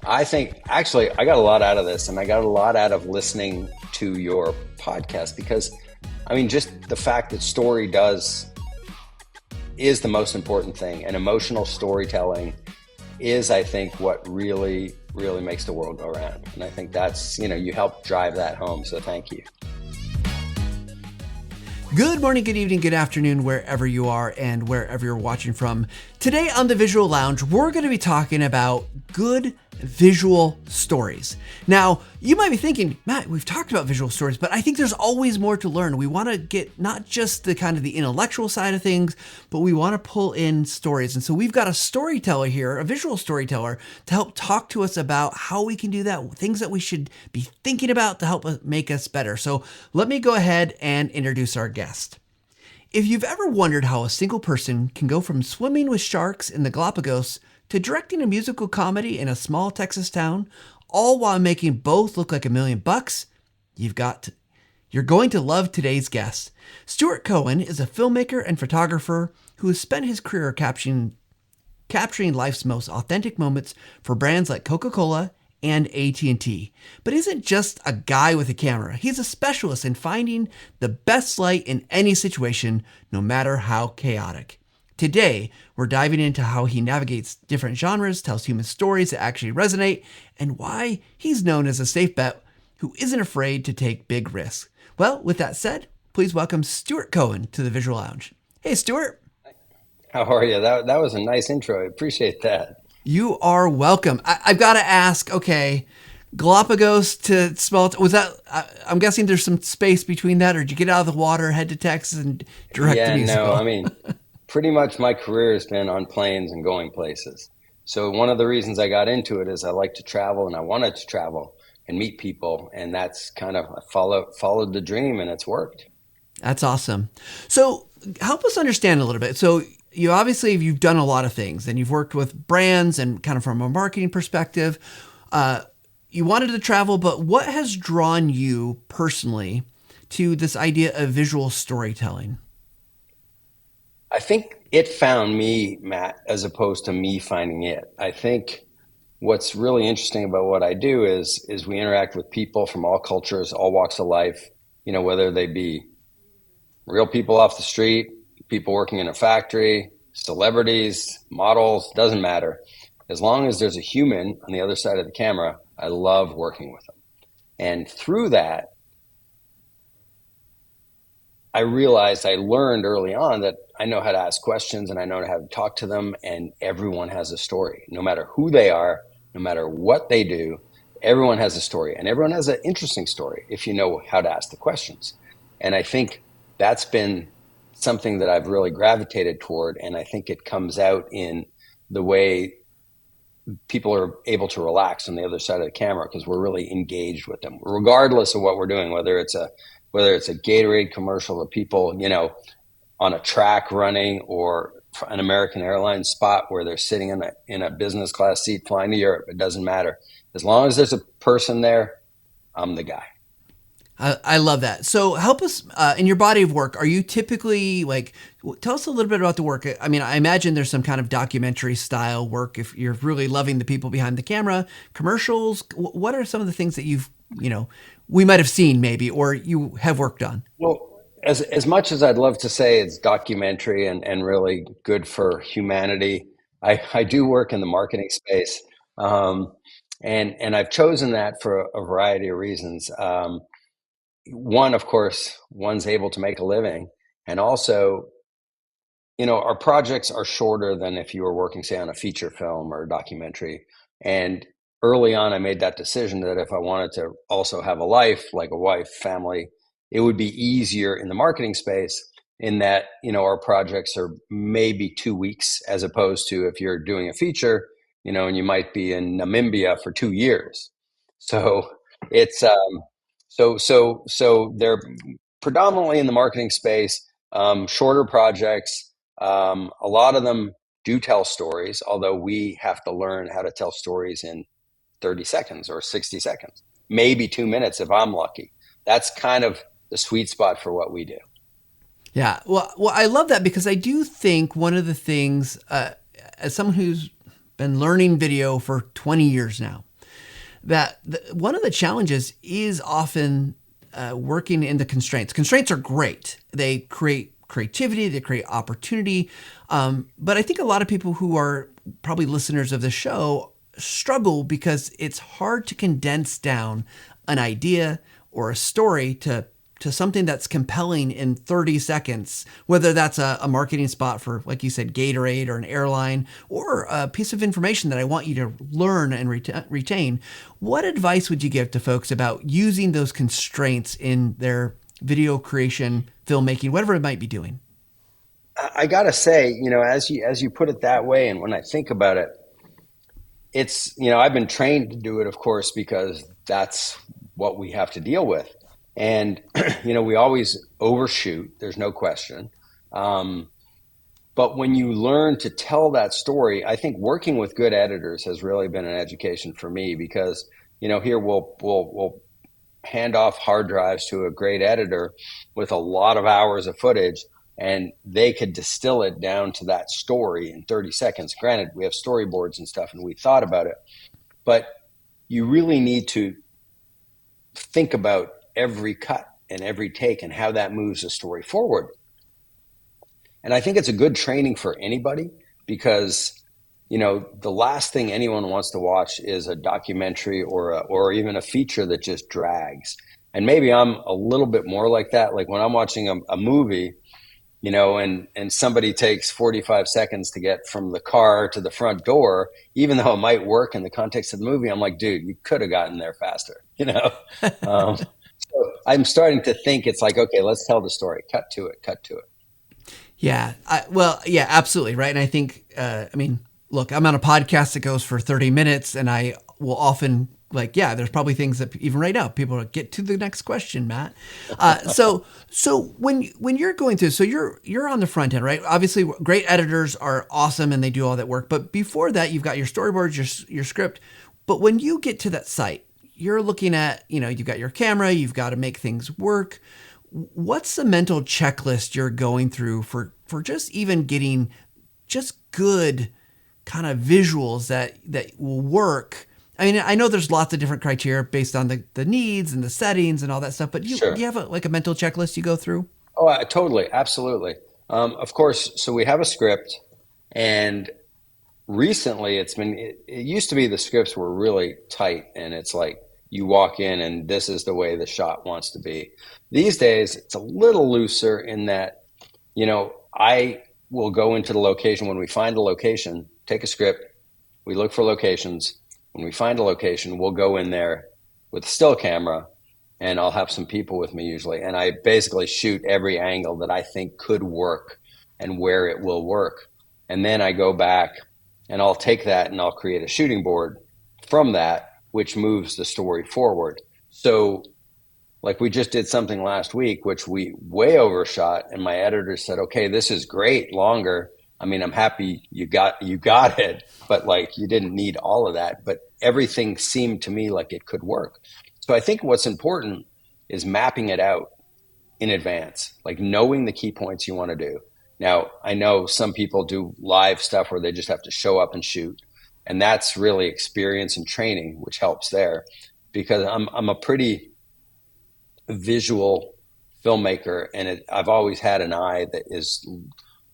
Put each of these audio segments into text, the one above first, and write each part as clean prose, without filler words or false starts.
I think actually I got a lot out of this, and I got a lot out of listening to your podcast because, I mean, just the fact that story does is the most important thing, and emotional storytelling is, I think, what really makes the world go round. And I think that's, you help drive that home. So thank you. Good morning, good evening, good afternoon, wherever you are and wherever you're watching from. Today on the Visual Lounge, we're going to be talking about good visual stories. Now, you might be thinking, Matt, we've talked about visual stories, but I think there's always more to learn. We want to get not just the kind of the intellectual side of things, but we want to pull in stories. And so we've got a storyteller here, a visual storyteller, to help talk to us about how we can do that, things that we should be thinking about to help make us better. So let me go ahead and introduce our guest. If you've ever wondered how a single person can go from swimming with sharks in the Galapagos to directing a musical comedy in a small Texas town, all while making both look like $1,000,000, you're going to love today's guest. Stewart Cohen is a filmmaker and photographer who has spent his career capturing life's most authentic moments for brands like Coca-Cola and AT&T. But isn't just a guy with a camera. He's a specialist in finding the best light in any situation, no matter how chaotic. Today, we're diving into how he navigates different genres, tells human stories that actually resonate, and why he's known as a safe bet who isn't afraid to take big risks. Well, with that said, please welcome Stewart Cohen to the Visual Lounge. Hey, Stewart. How are you? That was a nice intro. I appreciate that. You are welcome. I've got to ask, okay, Galapagos to small, was that, I'm guessing there's some space between that, or did you get out of the water, head to Texas and direct the Yeah, musical? no, I mean, pretty much my career has been on planes and going places. So one of the reasons I got into it is I like to travel and I wanted to travel and meet people. And that's kind of, I followed the dream and it's worked. That's awesome. So help us understand a little bit. So you've done a lot of things and you've worked with brands and kind of from a marketing perspective. You wanted to travel, but what has drawn you personally to this idea of visual storytelling? I think it found me, Matt, as opposed to me finding it. I think what's really interesting about what I do is we interact with people from all cultures, all walks of life, whether they be real people off the street, people working in a factory, celebrities, models, doesn't matter. As long as there's a human on the other side of the camera, I love working with them. And through that, I realized I learned early on that I know how to ask questions and I know how to talk to them, and everyone has a story. No matter who they are, no matter what they do, everyone has a story, and everyone has an interesting story if you know how to ask the questions. And I think that's been something that I've really gravitated toward, and I think it comes out in the way people are able to relax on the other side of the camera because we're really engaged with them, regardless of what we're doing, whether it's a Gatorade commercial of people, on a track running, or an American Airlines spot where they're sitting in a business class seat flying to Europe. It doesn't matter. As long as there's a person there, I'm the guy. I love that. So help us in your body of work. Are you typically tell us a little bit about the work. I mean, I imagine there's some kind of documentary style work if you're really loving the people behind the camera, commercials. What are some of the things that we might have seen maybe, or you have worked on? Well, as much as I'd love to say it's documentary and really good for humanity, I do work in the marketing space. And I've chosen that for a variety of reasons. One, of course, one's able to make a living. And also, our projects are shorter than if you were working, say, on a feature film or a documentary. And early on, I made that decision that if I wanted to also have a life, like a wife, family, it would be easier in the marketing space in that, our projects are maybe 2 weeks as opposed to if you're doing a feature, and you might be in Namibia for 2 years. So it's, so they're predominantly in the marketing space, shorter projects. A lot of them do tell stories, although we have to learn how to tell stories in 30 seconds or 60 seconds, maybe 2 minutes if I'm lucky. That's kind of the sweet spot for what we do. Yeah. Well, I love that because I do think one of the things, as someone who's been learning video for 20 years now, that one of the challenges is often working in the constraints. Constraints are great. They create creativity, they create opportunity. But I think a lot of people who are probably listeners of the show struggle because it's hard to condense down an idea or a story to something that's compelling in 30 seconds, whether that's a marketing spot for, like you said, Gatorade or an airline, or a piece of information that I want you to learn and retain. What advice would you give to folks about using those constraints in their video creation, filmmaking, whatever it might be doing? I gotta say, as you put it that way, and when I think about it, it's, I've been trained to do it, of course, because that's what we have to deal with. And, we always overshoot, there's no question. Um, but when you learn to tell that story, I think working with good editors has really been an education for me because, here we'll hand off hard drives to a great editor with a lot of hours of footage, and they could distill it down to that story in 30 seconds. Granted, we have storyboards and stuff and we thought about it, but you really need to think about every cut and every take and how that moves the story forward. And I think it's a good training for anybody because, the last thing anyone wants to watch is a documentary or even a feature that just drags. And maybe I'm a little bit more like that. Like when I'm watching a movie, and somebody takes 45 seconds to get from the car to the front door, even though it might work in the context of the movie, I'm like, dude, you could have gotten there faster. So I'm starting to think it's like, okay, let's tell the story. Cut to it, cut to it. Yeah. Well, yeah, absolutely. Right. And I think, look, I'm on a podcast that goes for 30 minutes and I will often yeah, there's probably things that even right now people are get to the next question, Matt. So when you're going through, so you're on the front end, right? Obviously great editors are awesome and they do all that work. But before that, you've got your storyboards, your script. But when you get to that site, you're looking at, you've got your camera, you've got to make things work. What's the mental checklist you're going through for just even getting just good kind of visuals that will work? I mean, I know there's lots of different criteria based on the needs and the settings and all that stuff, but do Sure. you have a mental checklist you go through? Oh, totally. Absolutely. Of course. So we have a script, and recently it used to be the scripts were really tight and it's like you walk in and this is the way the shot wants to be. These days, it's a little looser in that, I will go into the location when we find a location, take a script, we look for locations. When we find a location, we'll go in there with a still camera and I'll have some people with me usually. And I basically shoot every angle that I think could work and where it will work. And then I go back and I'll take that and I'll create a shooting board from that, which moves the story forward. So, like we just did something last week, which we way overshot, and my editor said, "Okay, this is great, longer. I mean, I'm happy you got it, but like you didn't need all of that. But everything seemed to me like it could work." So I think what's important is mapping it out in advance, like knowing the key points you want to do. Now, I know some people do live stuff where they just have to show up and shoot, and that's really experience and training, which helps there, because I'm a pretty visual filmmaker, and I've always had an eye that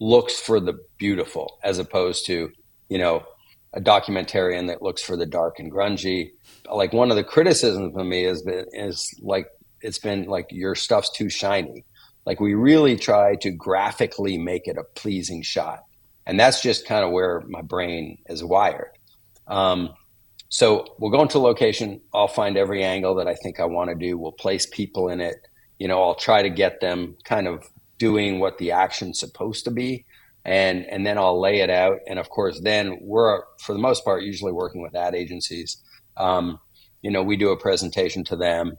looks for the beautiful as opposed to a documentarian that looks for the dark and grungy. Like one of the criticisms of me is like it's been like your stuff's too shiny. Like we really try to graphically make it a pleasing shot, and that's just kind of where my brain is wired. So we'll go into a location. I'll find every angle that I think I want to do. We'll place people in it. I'll try to get them kind of doing what the action's supposed to be. And then I'll lay it out. And of course, then we're, for the most part, usually working with ad agencies. We do a presentation to them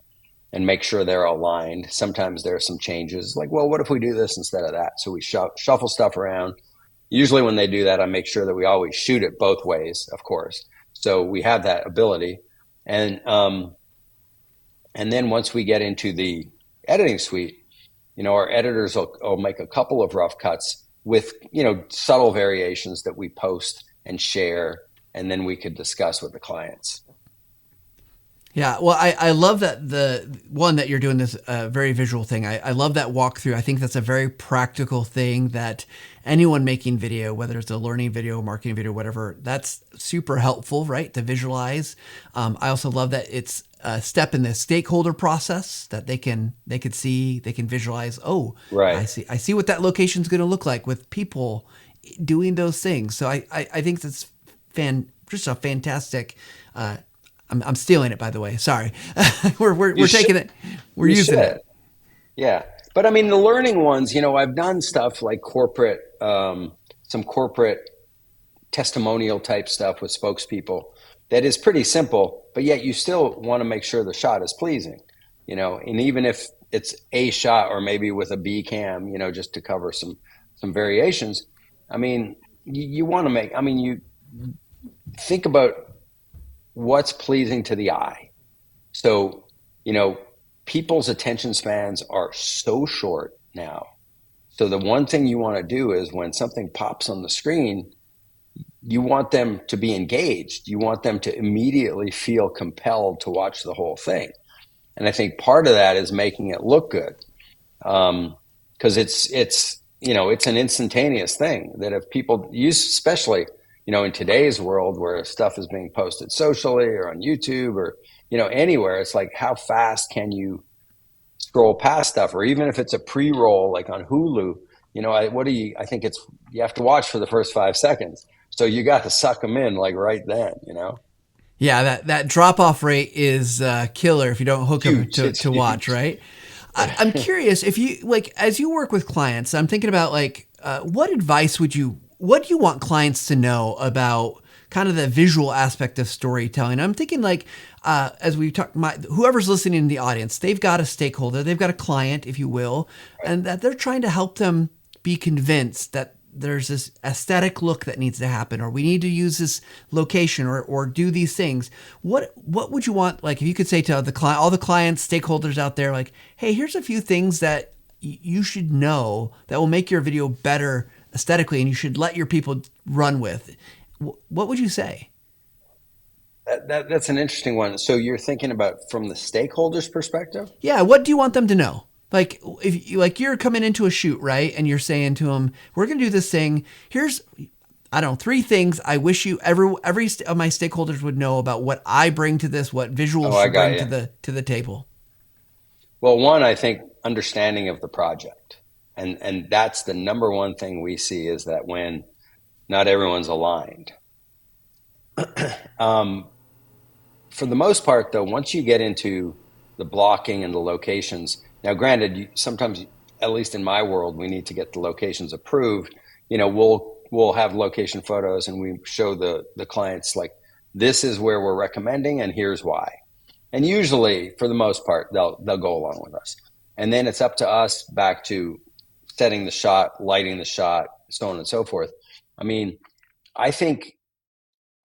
and make sure they're aligned. Sometimes there are some changes like, well, what if we do this instead of that? So we shuffle stuff around. Usually when they do that, I make sure that we always shoot it both ways, of course. So we have that ability. And then once we get into the editing suite, our editors will make a couple of rough cuts with, subtle variations that we post and share, and then we could discuss with the clients. Yeah, well, I love that the one that you're doing this very visual thing. I love that walkthrough. I think that's a very practical thing that anyone making video, whether it's a learning video, marketing video, whatever, that's super helpful, right? To visualize. I also love that it's a step in the stakeholder process that they can see, they can visualize. Oh, Right. I see what that location's going to look like with people doing those things. So I think that's just a fantastic. I'm stealing it, by the way. Sorry, You we're should. taking it, we're You using it. should. Yeah. But I mean, the learning ones, I've done stuff like some corporate testimonial type stuff with spokespeople that is pretty simple, but yet you still want to make sure the shot is pleasing, and even if it's a shot or maybe with a B cam, just to cover some variations. I mean, you want to you think about what's pleasing to the eye. So, people's attention spans are so short now. So the one thing you want to do is when something pops on the screen, you want them to be engaged. You want them to immediately feel compelled to watch the whole thing. And I think part of that is making it look good. Because it's an instantaneous thing that if people use, especially in today's world where stuff is being posted socially or on YouTube or anywhere, it's like how fast can you scroll past stuff, or even if it's a pre-roll like on Hulu, I think it's you have to watch for the first 5 seconds, so you got to suck them in like right then. Yeah, that drop off rate is killer if you don't hook them Huge. It's to watch, huge. right? I'm curious if you like as you work with clients. I'm thinking about like what do you want clients to know about kind of the visual aspect of storytelling? I'm thinking like as we talk, whoever's listening in the audience, they've got a stakeholder, they've got a client, if you will, and that they're trying to help them be convinced that there's this aesthetic look that needs to happen, or we need to use this location, or do these things. What would you want? Like, if you could say to the client, all the clients, stakeholders out there, like, hey, here's a few things that you should know that will make your video better aesthetically, and you should let your people run with. What would you say? That's an interesting one. So you're thinking about from the stakeholders' perspective? Yeah, what do you want them to know? Like if you, like you're coming into a shoot, right? And you're saying to them, "We're going to do this thing. Here's I don't know, three things I wish you every of my stakeholders would know about what I bring to this, what visuals Oh, I should got bring you. to the table." Well, one, I think understanding of the project, and that's the number one thing we see is that when not everyone's aligned. Um, for the most part, though, once you get into the blocking and the locations, now granted, sometimes, at least in my world, we need to get the locations approved. We'll have location photos and we show the clients like this is where we're recommending and here's why. And usually, for the most part, they'll go along with us. And then it's up to us back to setting the shot, lighting the shot, so on and so forth. I mean, I think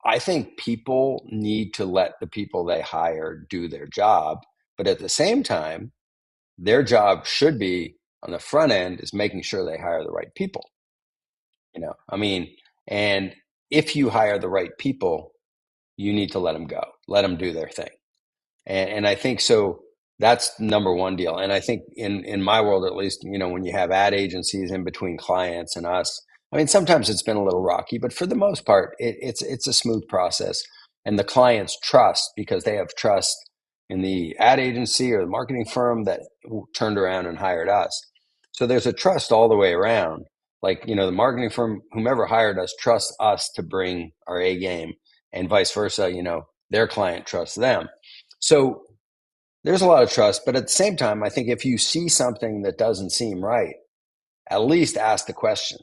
I think people need to let the people they hire do their job, but at the same time, their job should be on the front end is making sure they hire the right people. I mean, and if you hire the right people, you need to let them go, let them do their thing. And I think so that's number one deal. And I think in my world, at least, when you have ad agencies in between clients and us, I mean, sometimes it's been a little rocky, but for the most part, it's a smooth process. And the clients trust because they have trust in the ad agency or the marketing firm that turned around and hired us. So there's a trust all the way around. Like, the marketing firm, whomever hired us, trusts us to bring our A game, and vice versa, their client trusts them. So there's a lot of trust, but at the same time, I think if you see something that doesn't seem right, at least ask the question.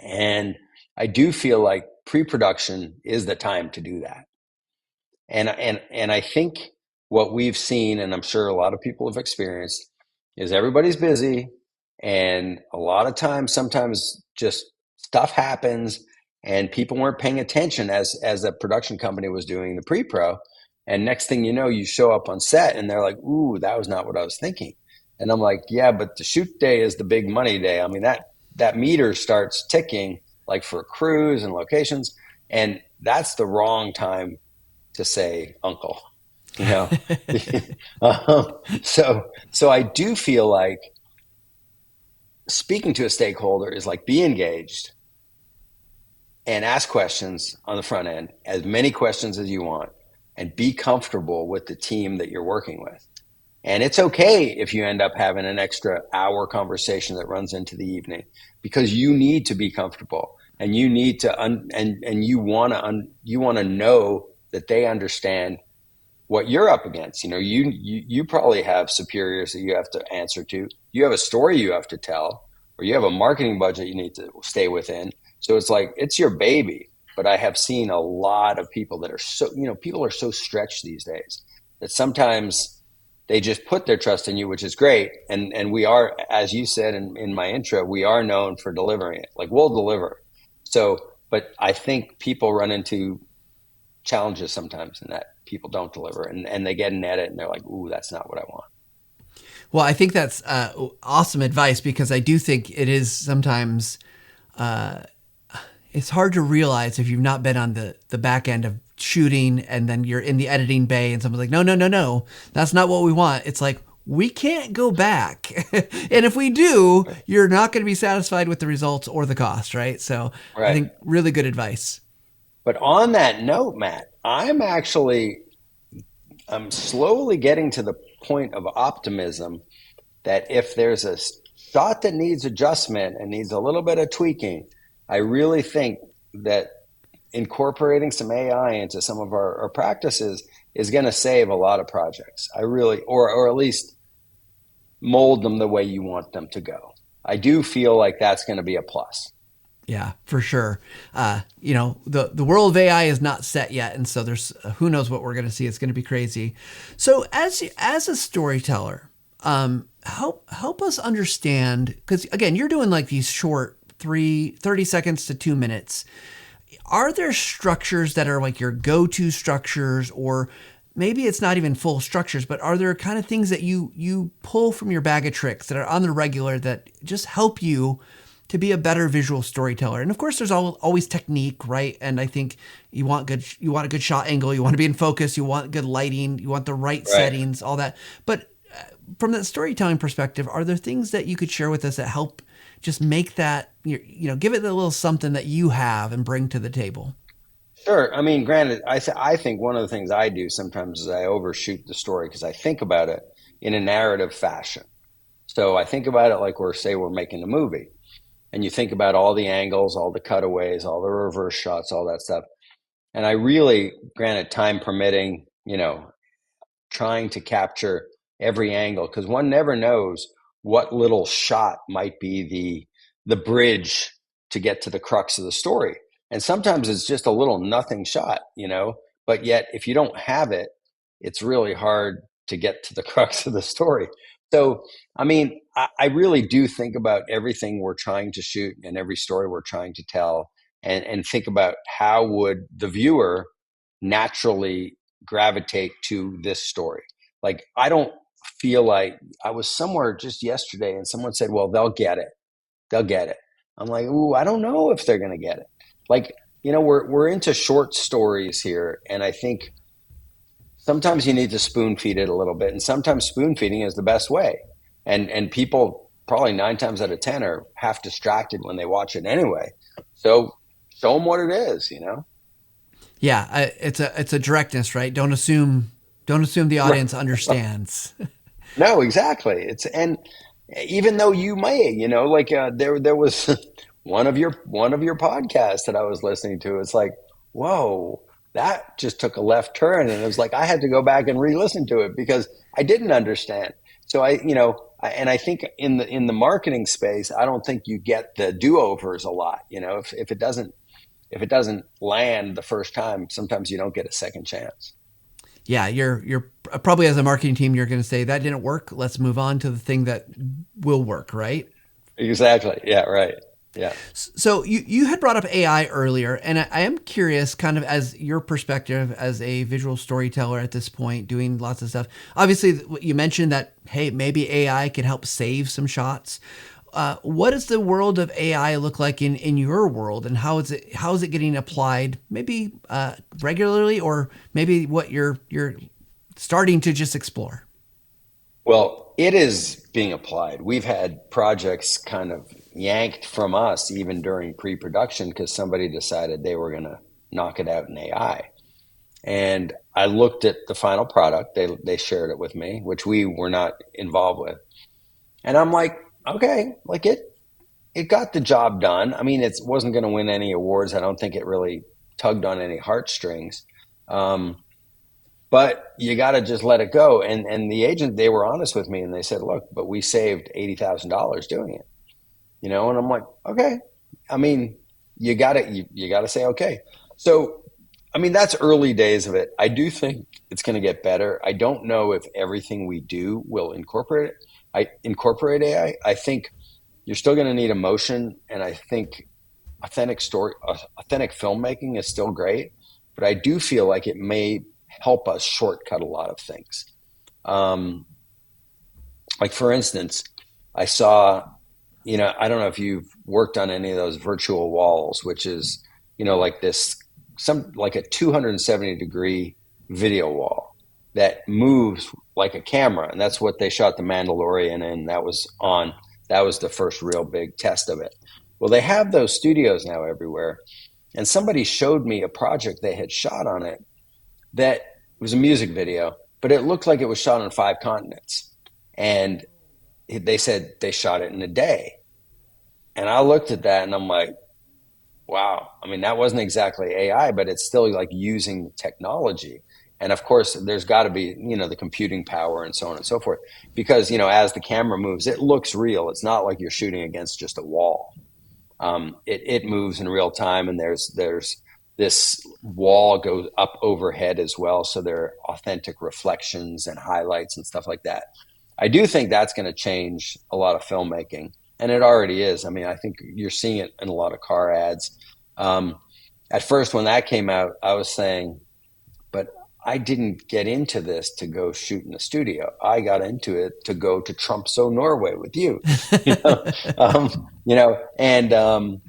And I do feel like pre-production is the time to do that. And I think what we've seen, and I'm sure a lot of people have experienced, is everybody's busy, and a lot of times, sometimes just stuff happens, and people weren't paying attention as a production company was doing the pre-pro. And next thing you know, you show up on set, and they're like, "Ooh, that was not what I was thinking." And I'm like, "Yeah, but the shoot day is the big money day. I mean, that meter starts ticking like for crews and locations, and that's the wrong time to say uncle, you know. So I do feel like speaking to a stakeholder is like be engaged and ask questions on the front end, as many questions as you want, and be comfortable with the team that you're working with. And it's okay if you end up having an extra hour conversation that runs into the evening, because you need to be comfortable and you need to and you want to know that they understand what you're up against. You know, you probably have superiors that you have to answer to. You have a story you have to tell, or you have a marketing budget you need to stay within. So it's like it's your baby. But I have seen a lot of people that are so, you know, people are so stretched these days that sometimes they just put their trust in you, which is great. And we are, as you said in my intro, we are known for delivering it. Like we'll deliver. So, but I think people run into challenges sometimes in that people don't deliver, and they get an edit and they're like, ooh, that's not what I want. Well, I think that's awesome advice, because I do think it is sometimes it's hard to realize if you've not been on the back end of shooting and then you're in the editing bay and someone's like, no, no, no, no, that's not what we want. It's like, we can't go back. And if we do, you're not going to be satisfied with the results or the cost, right? So I Right. think really good advice. But on that note, Matt, I'm slowly getting to the point of optimism that if there's a shot that needs adjustment and needs a little bit of tweaking, I really think that incorporating some AI into some of our practices is going to save a lot of projects. I really, or at least mold them the way you want them to go. I do feel like that's going to be a plus. Yeah, for sure. The world of AI is not set yet, and so there's who knows what we're going to see. It's going to be crazy. So as a storyteller, help us understand, because again, you're doing like these short 30 seconds to 2 minutes. Are there structures that are like your go-to structures, or maybe it's not even full structures, but are there kind of things that you pull from your bag of tricks that are on the regular that just help you to be a better visual storyteller? And of course, there's always technique, right? And I think you want a good shot angle, you want to be in focus, you want good lighting, you want the right Right. settings, all that. But from that storytelling perspective, are there things that you could share with us that help just make that, give it a little something that you have and bring to the table? Sure. I mean, granted, I think one of the things I do sometimes is I overshoot the story because I think about it in a narrative fashion. So I think about it like we're making a movie, and you think about all the angles, all the cutaways, all the reverse shots, all that stuff. And I really, granted, time permitting, trying to capture every angle, because one never knows what little shot might be the bridge to get to the crux of the story. And sometimes it's just a little nothing shot, but yet if you don't have it, it's really hard to get to the crux of the story. So I mean, I really do think about everything we're trying to shoot and every story we're trying to tell, and think about how would the viewer naturally gravitate to this story. Like, I don't feel like, I was somewhere just yesterday and someone said, well, they'll get it. They'll get it. I'm like, ooh, I don't know if they're going to get it. Like, we're into short stories here. And I think sometimes you need to spoon feed it a little bit. And sometimes spoon feeding is the best way. And people probably 9 times out of 10 are half distracted when they watch it anyway. So show them what it is. Yeah, it's a directness, right? Don't assume the audience understands. No, exactly. And even though you may, like there was one of your podcasts that I was listening to. It's like, whoa, that just took a left turn, and it was like I had to go back and re-listen to it because I didn't understand. So and I think in the marketing space, I don't think you get the do-overs a lot. If it doesn't land the first time, sometimes you don't get a second chance. Yeah, you're probably, as a marketing team, you're going to say that didn't work. Let's move on to the thing that will work, right? Exactly. Yeah. Right. Yeah. So you had brought up AI earlier, and I am curious, kind of as your perspective as a visual storyteller at this point, doing lots of stuff. Obviously, you mentioned that, hey, maybe AI could help save some shots. What does the world of AI look like in your world, and how is it getting applied? Maybe regularly, or maybe what you're starting to just explore. Well, it is being applied. We've had projects kind of yanked from us even during pre-production because somebody decided they were going to knock it out in AI. And I looked at the final product. They shared it with me, which we were not involved with. And I'm like, okay, like it got the job done. I mean, it wasn't going to win any awards. I don't think it really tugged on any heartstrings. Um, but you got to just let it go. And the agent, they were honest with me and they said, look, but we saved $80,000 doing it, and I'm like, okay. I mean, you got to say okay. So, I mean, that's early days of it. I do think it's going to get better. I don't know if everything we do will incorporate AI. I think you're still going to need emotion, and I think authentic filmmaking is still great, but I do feel like it may help us shortcut a lot of things. Um, like for instance, I saw, I don't know if you've worked on any of those virtual walls, which is, like like a 270-degree video wall that moves like a camera. And that's what they shot The Mandalorian in. That was the first real big test of it. Well, they have those studios now everywhere. And somebody showed me a project they had shot on it that was a music video, but it looked like it was shot on 5 continents. And they said they shot it in a day. And I looked at that and I'm like, wow. I mean, that wasn't exactly AI, but it's still like using technology. And of course, there's got to be, the computing power and so on and so forth. Because, as the camera moves, it looks real. It's not like you're shooting against just a wall. It moves in real time, and there's this wall goes up overhead as well, so there are authentic reflections and highlights and stuff like that. I do think that's going to change a lot of filmmaking, and it already is. I mean, I think you're seeing it in a lot of car ads. At first, when that came out, I was saying, but I didn't get into this to go shoot in the studio. I got into it to go to Tromsø, Norway with you, and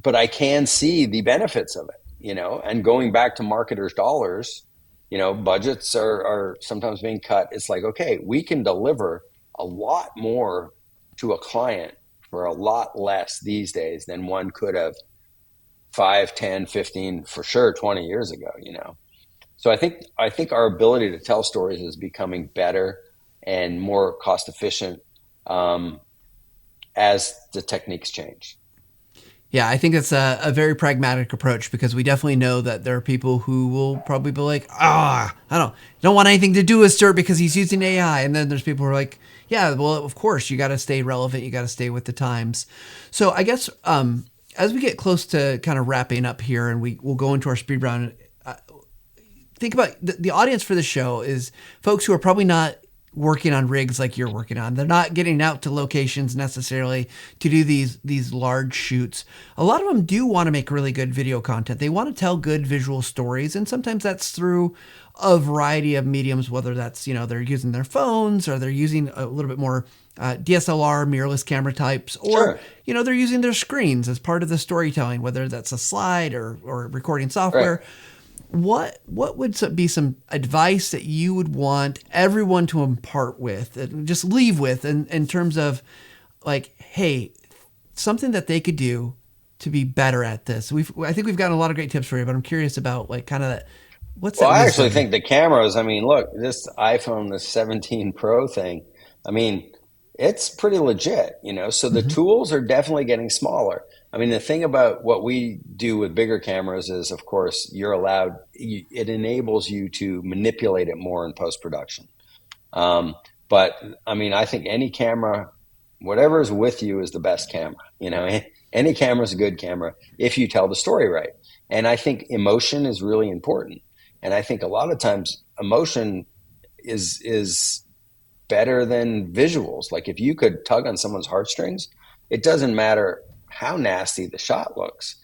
but I can see the benefits of it, and going back to marketers' dollars, budgets are sometimes being cut. It's like, okay, we can deliver a lot more to a client for a lot less these days than one could have 5, 10, 15, for sure 20 years ago. So I think our ability to tell stories is becoming better and more cost efficient as the techniques change. Yeah, I think it's a very pragmatic approach, because we definitely know that there are people who will probably be like, I don't want anything to do with Stewart because he's using AI. And then there's people who are like, yeah, well, of course, you got to stay relevant. You got to stay with the times. So I guess as we get close to kind of wrapping up here and we'll go into our speed round, think about the audience for the show is folks who are probably not working on rigs like you're working on. They're not getting out to locations necessarily to do these large shoots. A lot of them do want to make really good video content. They want to tell good visual stories, and sometimes that's through a variety of mediums, whether that's, they're using their phones, or they're using a little bit more DSLR mirrorless camera types, or, Sure. they're using their screens as part of the storytelling, whether that's a slide or recording Right. software. What would be some advice that you would want everyone to impart with, and just leave with, in terms of like, hey, something that they could do to be better at this? I think we've gotten a lot of great tips for you, but I'm curious about like kind of that. What's Well, that I actually wisdom? think the cameras, I mean, look, this iPhone, the 17 Pro thing, I mean, it's pretty legit. So the Mm-hmm. tools are definitely getting smaller. I mean, the thing about what we do with bigger cameras is, of course, it enables you to manipulate it more in post production. Um, but I mean, I think any camera, whatever is with you is the best camera. Any camera is a good camera if you tell the story right. And I think emotion is really important. And I think a lot of times emotion is better than visuals. Like if you could tug on someone's heartstrings, it doesn't matter how nasty the shot looks.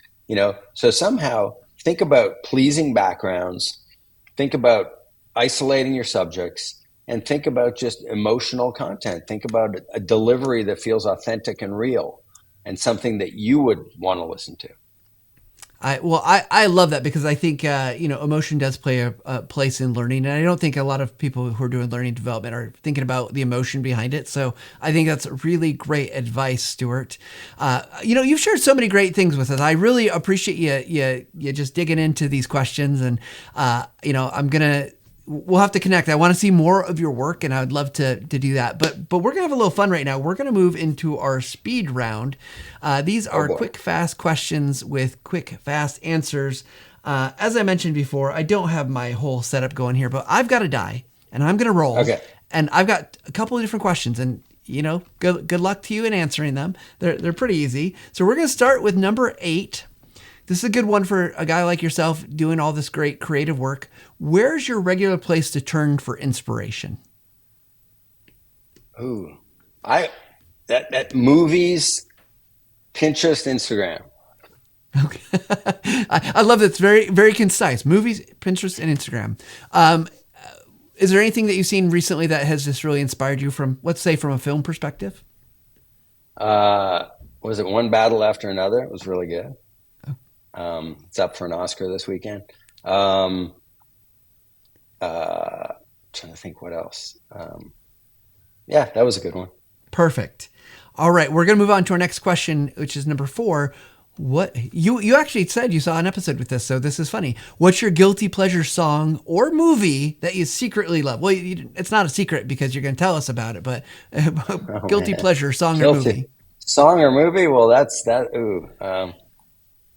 So somehow think about pleasing backgrounds, think about isolating your subjects, and think about just emotional content. Think about a delivery that feels authentic and real and something that you would want to listen to. I love that because I think emotion does play a place in learning, and I don't think a lot of people who are doing learning development are thinking about the emotion behind it. So I think that's really great advice, Stewart. You've shared so many great things with us. I really appreciate you just digging into these questions, and we'll have to connect. I want to see more of your work, and I would love to do that. But we're gonna have a little fun right now. We're gonna move into our speed round. These are quick, fast questions with quick, fast answers. As I mentioned before, I don't have my whole setup going here, but I've got a die, and I'm gonna roll. Okay. And I've got a couple of different questions, and good luck to you in answering them. They're pretty easy. So we're gonna start with number 8. This is a good one for a guy like yourself doing all this great creative work. Where's your regular place to turn for inspiration? Ooh, that movies, Pinterest, Instagram. Okay. I love that. It's very, very concise. Movies, Pinterest, and Instagram. Is there anything that you've seen recently that has just really inspired you from, let's say, from a film perspective? Was it One Battle After Another? It was really good. It's up for an Oscar this weekend. Trying to think what else. Yeah, that was a good one. Perfect. All right, we're going to move on to our next question, which is number 4. What you actually said you saw an episode with this, so this is funny. What's your guilty pleasure song or movie that you secretly love? Well, it's not a secret because you're going to tell us about it, but guilty pleasure song or movie. Song or movie? Well, that's that. Ooh.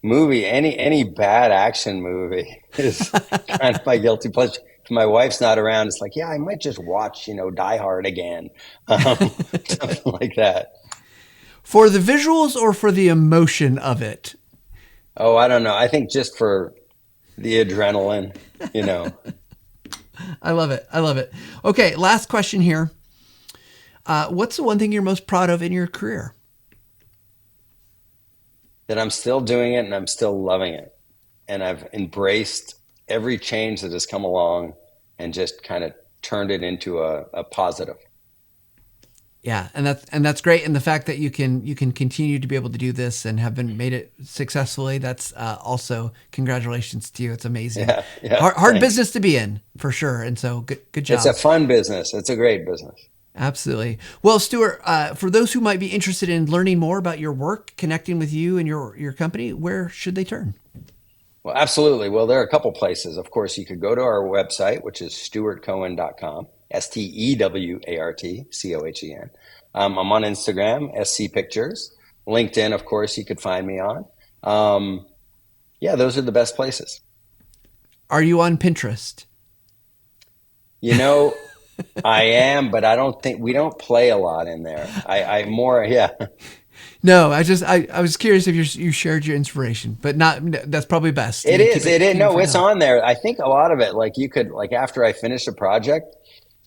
Movie, any bad action movie is kind of my guilty pleasure. If my wife's not around, it's like, yeah, I might just watch, Die Hard again, something like that. For the visuals or for the emotion of it? Oh, I don't know. I think just for the adrenaline, I love it. Okay, last question here. What's the one thing you're most proud of in your career? That I'm still doing it and I'm still loving it. And I've embraced every change that has come along and just kind of turned it into a positive. Yeah, and that's great. And the fact that you can continue to be able to do this and have made it successfully, that's also congratulations to you. It's amazing. Yeah, hard business to be in for sure. And so good job. It's a fun business. It's a great business. Absolutely. Well, Stewart, for those who might be interested in learning more about your work, connecting with you and your company, where should they turn? Well, absolutely. Well, there are a couple places. Of course, you could go to our website, which is stewartcohen.com, STEWARTCOHEN. I'm on Instagram, SC Pictures. LinkedIn, of course, you could find me on. Yeah, those are the best places. Are you on Pinterest? I am, but we don't play a lot in there. I more, yeah. No, I was curious if you shared your inspiration, but that's probably best. It is. No, it's on there. I think a lot of it, after I finish a project,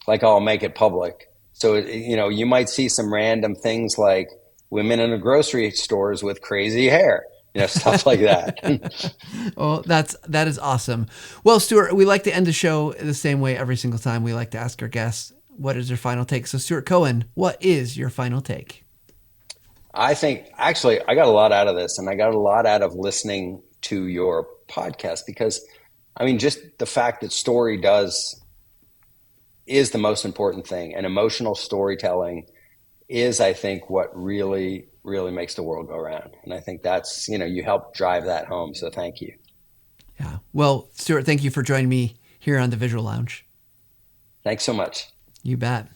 I'll make it public. So, you might see some random things like women in the grocery stores with crazy hair. Stuff like that. Well, that is awesome. Well, Stewart, we like to end the show the same way every single time. We like to ask our guests, what is their final take? So, Stewart Cohen, what is your final take? I think, actually, I got a lot out of this, and I got a lot out of listening to your podcast because, just the fact that story is the most important thing, and emotional storytelling is, I think, what really makes the world go round. And I think that's, you help drive that home. So thank you. Yeah. Well, Stewart, thank you for joining me here on the Visual Lounge. Thanks so much. You bet.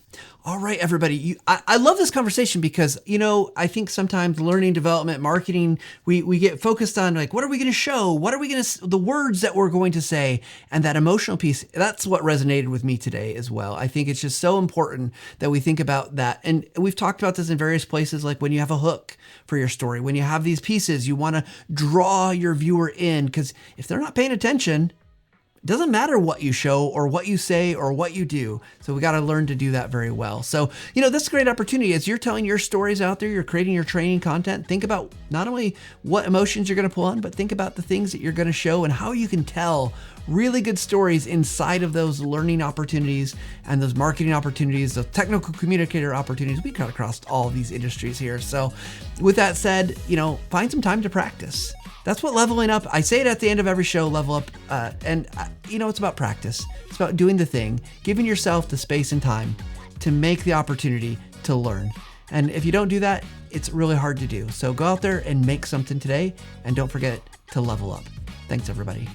All right, everybody. I love this conversation because, I think sometimes learning, development, marketing, we get focused on what are we going to show? What are we going to, the words that we're going to say? And that emotional piece, that's what resonated with me today as well. I think it's just so important that we think about that. And we've talked about this in various places, like when you have a hook for your story, when you have these pieces, you want to draw your viewer in because if they're not paying attention, it doesn't matter what you show or what you say or what you do. So we got to learn to do that very well. So, this is a great opportunity as you're telling your stories out there, you're creating your training content. Think about not only what emotions you're going to pull on, but think about the things that you're going to show and how you can tell really good stories inside of those learning opportunities and those marketing opportunities, those technical communicator opportunities. We cut across all of these industries here. So with that said, find some time to practice. That's what leveling up, I say it at the end of every show, level up. It's about practice. It's about doing the thing, giving yourself the space and time to make the opportunity to learn. And if you don't do that, it's really hard to do. So go out there and make something today, and don't forget to level up. Thanks, everybody.